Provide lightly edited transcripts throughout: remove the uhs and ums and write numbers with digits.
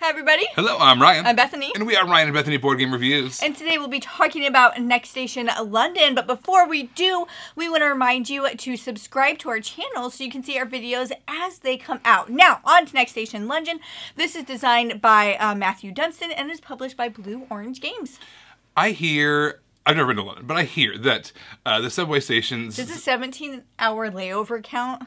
Hi everybody. Hello, I'm Ryan. I'm Bethany. And we are Ryan and Bethany Board Game Reviews. And today we'll be talking about Next Station London. But before we do, we want to remind you to subscribe to our channel so you can see our videos as they come out. Now, on to Next Station London. This is designed by Matthew Dunstan and is published by Blue Orange Games. I've never been to London, but I hear that the subway stations... Does a 17-hour layover count?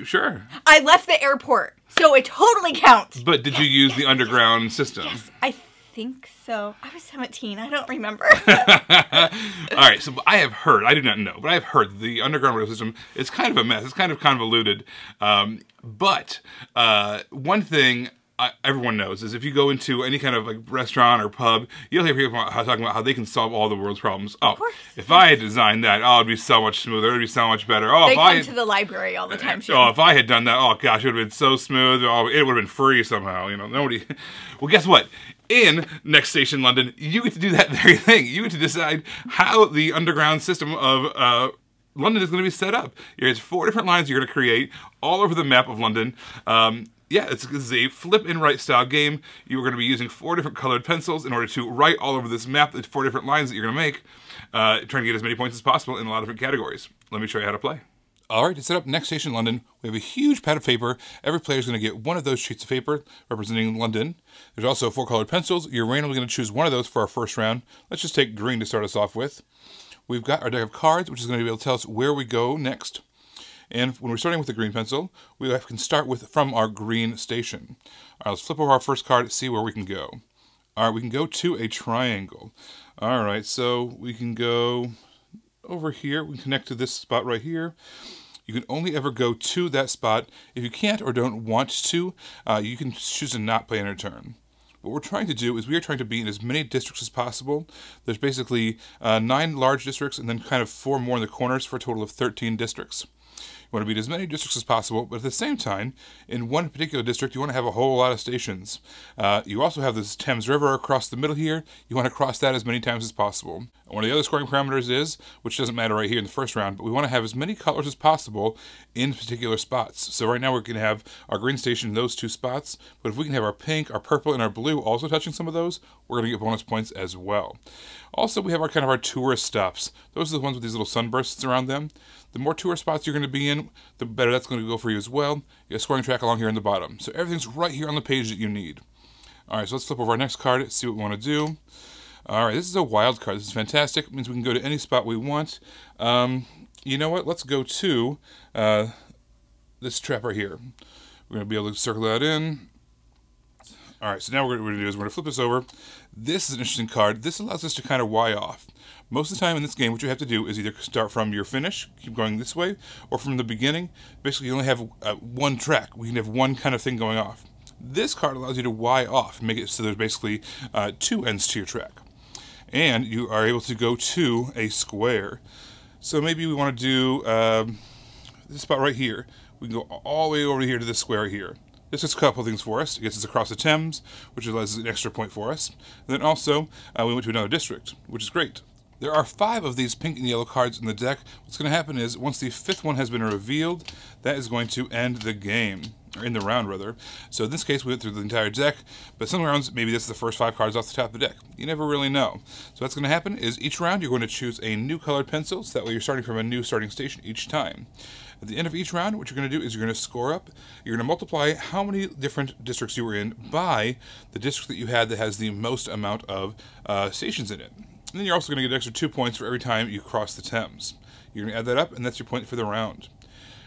Sure. I left the airport, so it totally counts. But did you use the underground system? Yes, I think so. I was 17. I don't remember. All right, so I have heard, I do not know, but I have heard the underground rail system is kind of a mess. It's kind of convoluted. But one thing everyone knows is if you go into any kind of like restaurant or pub, you'll hear people talking about how they can solve all the world's problems. Oh, if I had designed that, oh, it'd be so much smoother. It'd be so much better. Oh, they come to the library all the time. Oh, if I had done that, oh gosh, it would have been so smooth. Oh, it would have been free somehow. You know, nobody. Well, guess what? In Next Station London, you get to do that very thing. You get to decide how the underground system of London is going to be set up. There's 4 different lines you're going to create all over the map of London. Yeah, this is a flip and write style game. You're going to be using 4 different colored pencils in order to write all over this map the 4 different lines that you're going to make, trying to get as many points as possible in a lot of different categories. Let me show you how to play. All right, to set up Next Station London, we have a huge pad of paper. Every player is going to get one of those sheets of paper representing London. There's also 4 colored pencils. You're randomly going to choose one of those for our first round. Let's just take green to start us off with. We've got our deck of cards, which is going to be able to tell us where we go next. And when we're starting with the green pencil, we can start from our green station. All right, let's flip over our first card to see where we can go. All right, we can go to a triangle. All right, so we can go over here. We can connect to this spot right here. You can only ever go to that spot. If you can't or don't want to, you can choose to not play on your turn. What we're trying to do is we are trying to be in as many districts as possible. There's basically 9 large districts and then kind of 4 more in the corners for a total of 13 districts. You want to beat as many districts as possible, but at the same time, in one particular district, you want to have a whole lot of stations. You also have this Thames River across the middle here. You want to cross that as many times as possible. One of the other scoring parameters is, which doesn't matter right here in the first round, but we want to have as many colors as possible in particular spots. So right now we're going to have our green station in those 2 spots, but if we can have our pink, our purple, and our blue also touching some of those, we're going to get bonus points as well. Also, we have our kind of our tourist stops. Those are the ones with these little sunbursts around them. The more tourist spots you're going to be in, the better that's going to go for you as well. You got a scoring track along here in the bottom. So everything's right here on the page that you need. All right, so let's flip over our next card, see what we want to do. All right, this is a wild card. This is fantastic. It means we can go to any spot we want. You know what? Let's go to this trap right here. We're going to be able to circle that in. All right, so now what we're going to do is we're going to flip this over. This is an interesting card. This allows us to kind of Y off. Most of the time in this game, what you have to do is either start from your finish, keep going this way, or from the beginning. Basically, you only have one track. We can have one kind of thing going off. This card allows you to Y off, make it so there's basically 2 ends to your track. And you are able to go to a square. So maybe we want to do this spot right here. We can go all the way over here to this square here. This does a couple things for us. It gets us across the Thames, which allows an extra point for us. And then also, we went to another district, which is great. There are 5 of these pink and yellow cards in the deck. What's going to happen is, once the 5th one has been revealed, that is going to end the game, or in the round, rather. So in this case, we went through the entire deck, but some rounds, maybe this is the first 5 cards off the top of the deck. You never really know. So what's going to happen is, each round, you're going to choose a new colored pencil, so that way you're starting from a new starting station each time. At the end of each round, what you're going to do is you're going to score up. You're going to multiply how many different districts you were in by the district that you had that has the most amount of stations in it. And then you're also going to get an extra 2 points for every time you cross the Thames. You're going to add that up, and that's your point for the round.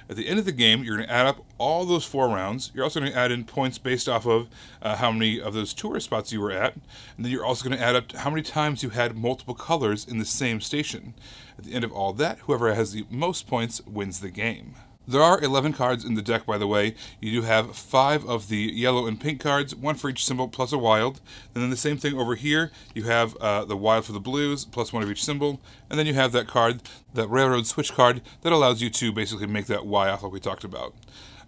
At the end of the game, you're going to add up all those 4 rounds. You're also going to add in points based off of how many of those tourist spots you were at. And then you're also going to add up how many times you had multiple colors in the same station. At the end of all that, whoever has the most points wins the game. There are 11 cards in the deck, by the way. You do have 5 of the yellow and pink cards, 1 for each symbol plus a wild. And then the same thing over here, you have the wild for the blues, plus 1 of each symbol. And then you have that card, that railroad switch card, that allows you to basically make that Y off like we talked about.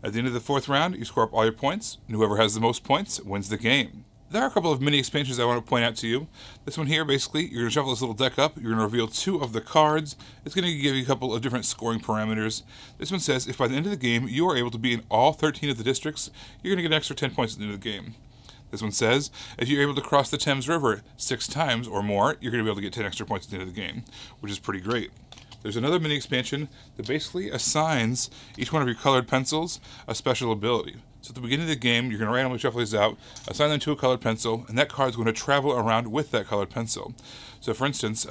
At the end of the 4th round, you score up all your points, and whoever has the most points wins the game. There are a couple of mini expansions I want to point out to you. This one here, basically, you're going to shuffle this little deck up. You're going to reveal 2 of the cards. It's going to give you a couple of different scoring parameters. This one says, if by the end of the game you are able to be in all 13 of the districts, you're going to get an extra 10 points at the end of the game. This one says, if you're able to cross the Thames River 6 times or more, you're going to be able to get 10 extra points at the end of the game, which is pretty great. There's another mini expansion that basically assigns each one of your colored pencils a special ability. So at the beginning of the game, you're going to randomly shuffle these out, assign them to a colored pencil, and that card is going to travel around with that colored pencil. So for instance,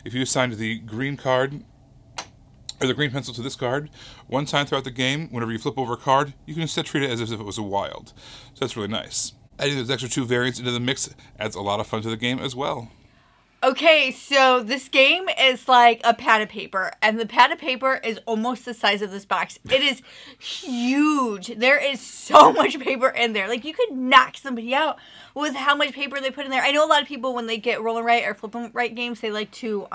if you assigned the green card, or the green pencil to this card, one time throughout the game, whenever you flip over a card, you can instead treat it as if it was a wild. So that's really nice. Adding those extra 2 variants into the mix adds a lot of fun to the game as well. Okay, so this game is like a pad of paper, and the pad of paper is almost the size of this box. It is huge. There is so much paper in there. Like, you could knock somebody out with how much paper they put in there. I know a lot of people, when they get roll and write or flip and write games, they like to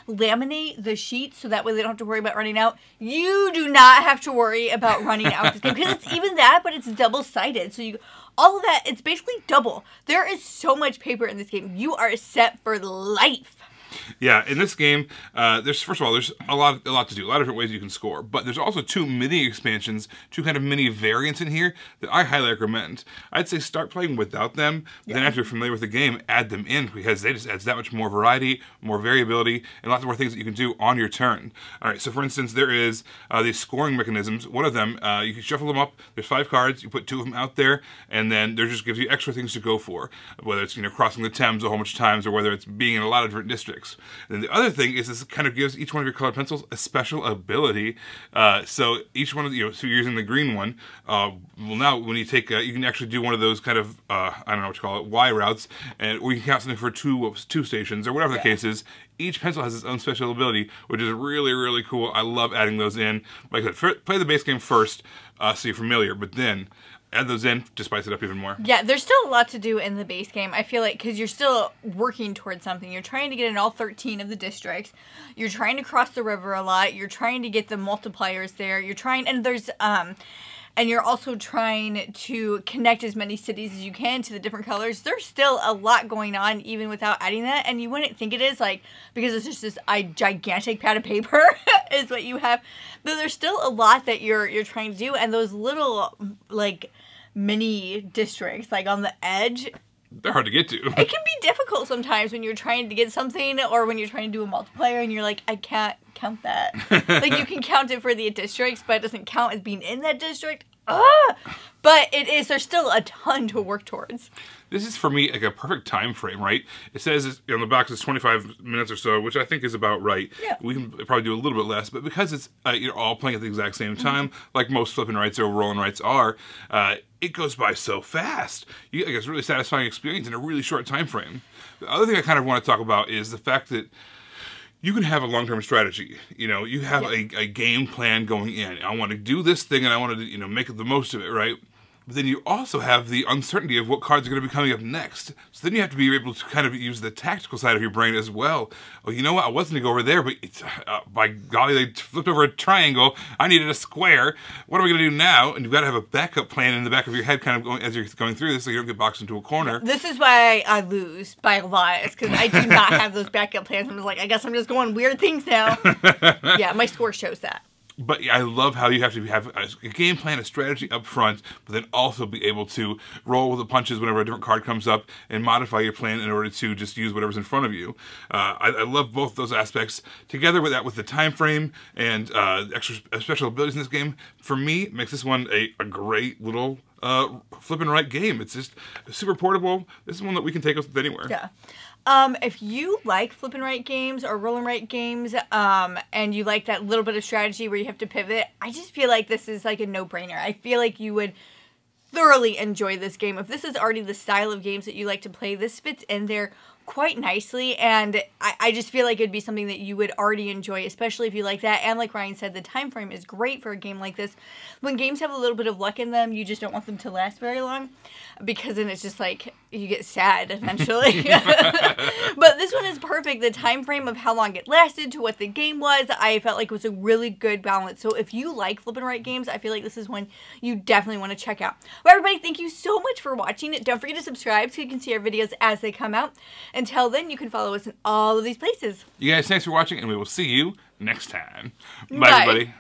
laminate the sheets so that way they don't have to worry about running out. You do not have to worry about running out this game, because it's even that, but it's double-sided. So all of that, it's basically double. There is so much paper in this game. You are set for life. Yeah, in this game, first of all, there's a lot to do, a lot of different ways you can score, but there's also 2 mini expansions, 2 kind of mini variants in here that I highly recommend. I'd say start playing without them, but then after you're familiar with the game, add them in, because they just adds that much more variety, more variability, and lots more things that you can do on your turn. All right, so for instance, there is these scoring mechanisms. One of them, you can shuffle them up. There's 5 cards. You put 2 of them out there, and then there just gives you extra things to go for, whether it's crossing the Thames a whole bunch of times, or whether it's being in a lot of different districts. And then the other thing is this kind of gives each one of your colored pencils a special ability. So each one of so you're using the green one. Well, now when you take, you can actually do one of those kind of, I don't know what you call it, Y routes, or you can count something for two stations, or whatever the case is. Each pencil has its own special ability, which is really, really cool. I love adding those in. Like I said, play the base game first, so you're familiar, but then add those in to spice it up even more. Yeah, there's still a lot to do in the base game. I feel like, because you're still working towards something. You're trying to get in all 13 of the districts. You're trying to cross the river a lot. You're trying to get the multipliers there. You're trying, and there's, and you're also trying to connect as many cities as you can to the different colors. There's still a lot going on even without adding that, and you wouldn't think it is, like, because it's just this gigantic pad of paper is what you have. But there's still a lot that you're trying to do, and those little, like, mini districts, like, on the edge, they're hard to get to. It can be difficult sometimes when you're trying to get something, or when you're trying to do a multiplier and you're like, I can't count that. Like, you can count it for the districts, but it doesn't count as being in that district. But there's still a ton to work towards. This is, for me, like a perfect time frame, right? It says on the box it's 25 minutes or so, which I think is about right. Yeah. We can probably do a little bit less, but because it's you're all playing at the exact same time, like most flipping rights or rolling rights are, it goes by so fast. You get like a really satisfying experience in a really short time frame. The other thing I kind of want to talk about is the fact that you can have a long-term strategy. You know, you have a game plan going in. I want to do this thing, and I want to, make the most of it, right? But then you also have the uncertainty of what cards are going to be coming up next. So then you have to be able to kind of use the tactical side of your brain as well. Well, you know what? I was going to go over there, but by golly, they flipped over a triangle. I needed a square. What are we going to do now? And you've got to have a backup plan in the back of your head kind of going as you're going through this so you don't get boxed into a corner. This is why I lose by a lot, because I do not have those backup plans. I'm just like, I guess I'm just going weird things now. Yeah, my score shows that. But I love how you have to have a game plan, a strategy up front, but then also be able to roll with the punches whenever a different card comes up and modify your plan in order to just use whatever's in front of you. I love both those aspects. Together with that, with the time frame and extra special abilities in this game, for me, it makes this one a great little flip and write game. It's just super portable. This is one that we can take us with anywhere. Yeah. If you like flip and write games or roll and write games, and you like that little bit of strategy where you have to pivot, I just feel like this is like a no-brainer. I feel like you would thoroughly enjoy this game. If this is already the style of games that you like to play, this fits in there quite nicely, and I just feel like it'd be something that you would already enjoy, especially if you like that. And like Ryan said, the time frame is great for a game like this. When games have a little bit of luck in them, you just don't want them to last very long, because then it's just like you get sad eventually. But this one is perfect. The time frame of how long it lasted to what the game was, I felt like was a really good balance. So if you like flip and write games, I feel like this is one you definitely want to check out. Well, everybody, thank you so much for watching. Don't forget to subscribe so you can see our videos as they come out. Until then, you can follow us in all of these places. You guys, thanks for watching, and we will see you next time. Bye. Everybody.